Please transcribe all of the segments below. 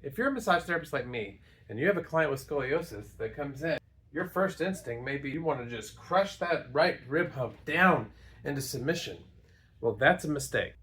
If you're a massage therapist like me and you have a client with scoliosis that comes in, your first instinct may be you want to just crush that right rib hump down into submission. Well, that's a mistake.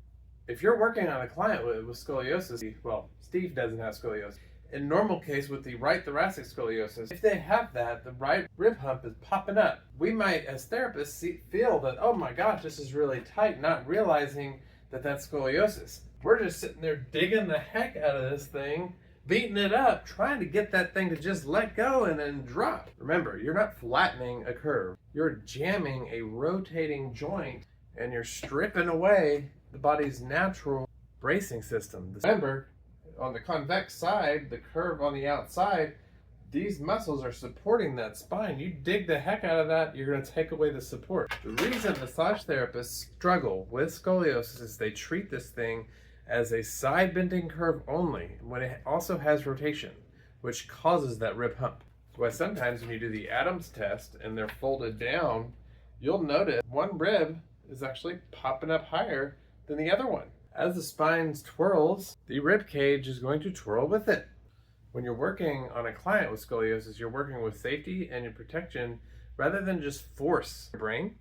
If you're working on a client with scoliosis, well, Steve doesn't have scoliosis. In normal case with the right thoracic scoliosis, if they have that, the right rib hump is popping up. We might, as therapists, feel that, oh my gosh, this is really tight, not realizing that that's scoliosis. We're just sitting there digging the heck out of this thing, beating it up, trying to get that thing to just let go and then drop. Remember, you're not flattening a curve. You're jamming a rotating joint and you're stripping away the body's natural bracing system. Remember, on the convex side, the curve on the outside, these muscles are supporting that spine. You dig the heck out of that, you're going to take away the support. The reason massage therapists struggle with scoliosis is they treat this thing as a side bending curve only, when it also has rotation, which causes that rib hump. That's why sometimes when you do the Adams test and they're folded down, you'll notice one rib is actually popping up higher than the other one. As the spine twirls, the rib cage is going to twirl with it. When you're working on a client with scoliosis, you're working with safety and your protection rather than just force. Your brain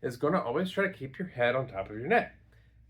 is going to always try to keep your head on top of your neck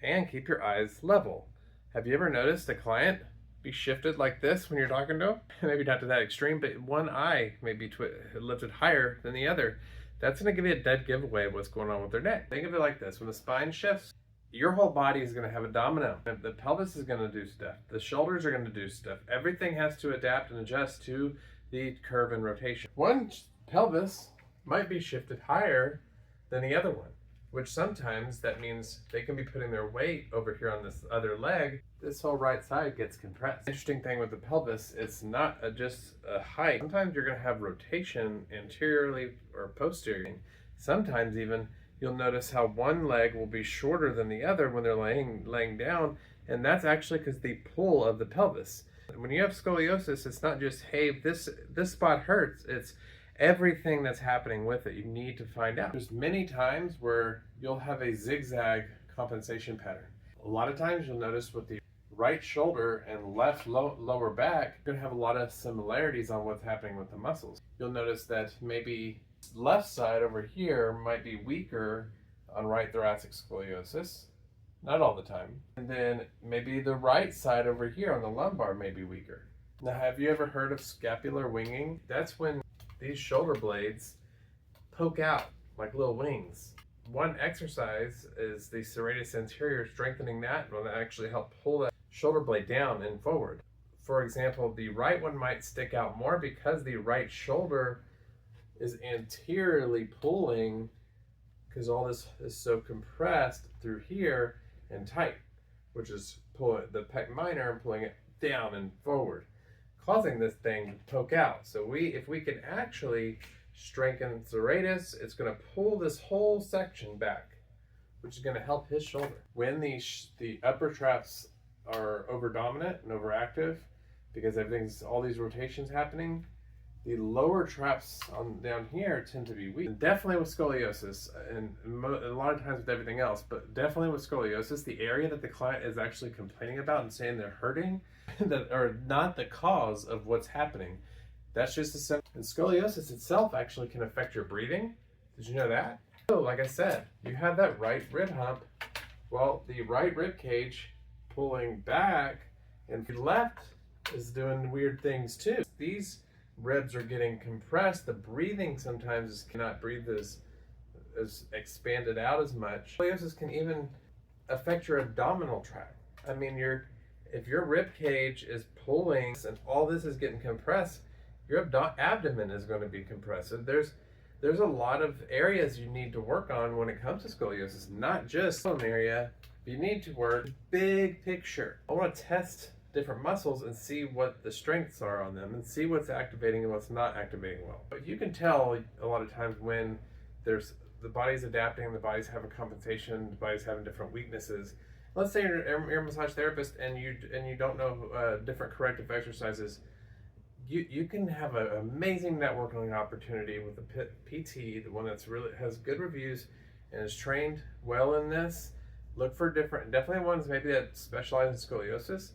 and keep your eyes level. Have you ever noticed a client be shifted like this when you're talking to them? Maybe not to that extreme, but one eye may be lifted higher than the other. That's going to give you a dead giveaway of what's going on with their neck. Think of it like this. When the spine shifts, your whole body is going to have a domino. The pelvis is going to do stuff. The shoulders are going to do stuff. Everything has to adapt and adjust to the curve and rotation. One pelvis might be shifted higher than the other one, which sometimes that means they can be putting their weight over here on this other leg. This whole right side gets compressed. Interesting thing with the pelvis, it's not just a height. Sometimes you're going to have rotation anteriorly or posteriorly. Sometimes even you'll notice how one leg will be shorter than the other when they're laying down, and that's actually because the pull of the pelvis. When you have scoliosis, it's not just, hey, this spot hurts. It's everything that's happening with it. You need to find out. There's many times where you'll have a zigzag compensation pattern. A lot of times you'll notice with the right shoulder and left lower back, you're gonna have a lot of similarities on what's happening with the muscles. You'll notice that maybe left side over here might be weaker on right thoracic scoliosis, not all the time. And then maybe the right side over here on the lumbar may be weaker. Now, have you ever heard of scapular winging? That's when these shoulder blades poke out like little wings. One exercise is the Serratus anterior, strengthening that will actually help pull that shoulder blade down and forward. For example, the right one might stick out more because the right shoulder is anteriorly pulling, because all this is so compressed through here and tight, which is pulling the pec minor and pulling it down and forward, causing this thing to poke out. So if we can actually strengthen serratus, it's going to pull this whole section back, which is going to help his shoulder. When the upper traps are over dominant and overactive, because all these rotations happening, the lower traps down here tend to be weak. And definitely with scoliosis, and a lot of times with everything else, but definitely with scoliosis, the area that the client is actually complaining about and saying they're hurting that are not the cause of what's happening. That's just a symptom. And scoliosis itself actually can affect your breathing. Did you know that? So, like I said, you have that right rib hump. Well, the right rib cage pulling back, and the left is doing weird things too. These ribs are getting compressed. The breathing sometimes cannot breathe as expanded out as much. Scoliosis can even affect your abdominal tract. I mean, if your rib cage is pulling and all this is getting compressed, your abdomen is going to be compressed. So there's a lot of areas you need to work on when it comes to scoliosis, not just one area. You need to work big picture. I want to test different muscles and see what the strengths are on them and see what's activating and what's not activating well. But you can tell a lot of times when the body's adapting, the body's having compensation, the body's having different weaknesses. Let's say you're a massage therapist and you don't know different corrective exercises. You can have an amazing networking opportunity with a PT, the one that's really has good reviews and is trained well in this. Look for definitely ones maybe that specialize in scoliosis,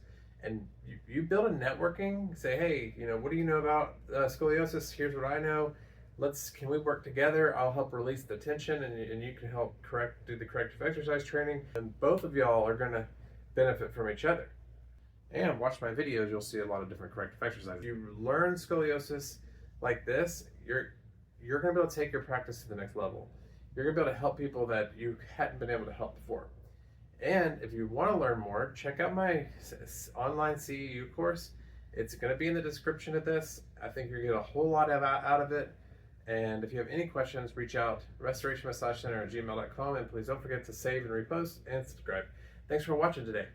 and you build a networking. Say, hey, what do you know about scoliosis? Here's what I know. Can we work together? I'll help release the tension, and you can help do the corrective exercise training, and both of y'all are going to benefit from each other. And watch my videos, you'll see a lot of different corrective exercises. If you learn scoliosis like this, you're going to be able to take your practice to the next level. You're going to be able to help people that you hadn't been able to help before. And if you want to learn more, check out my online CEU course. It's going to be in the description of this. I think you're going to get a whole lot out of it. And if you have any questions, reach out, restorationmassagecenter@gmail.com, and please don't forget to save and repost and subscribe. Thanks for watching today.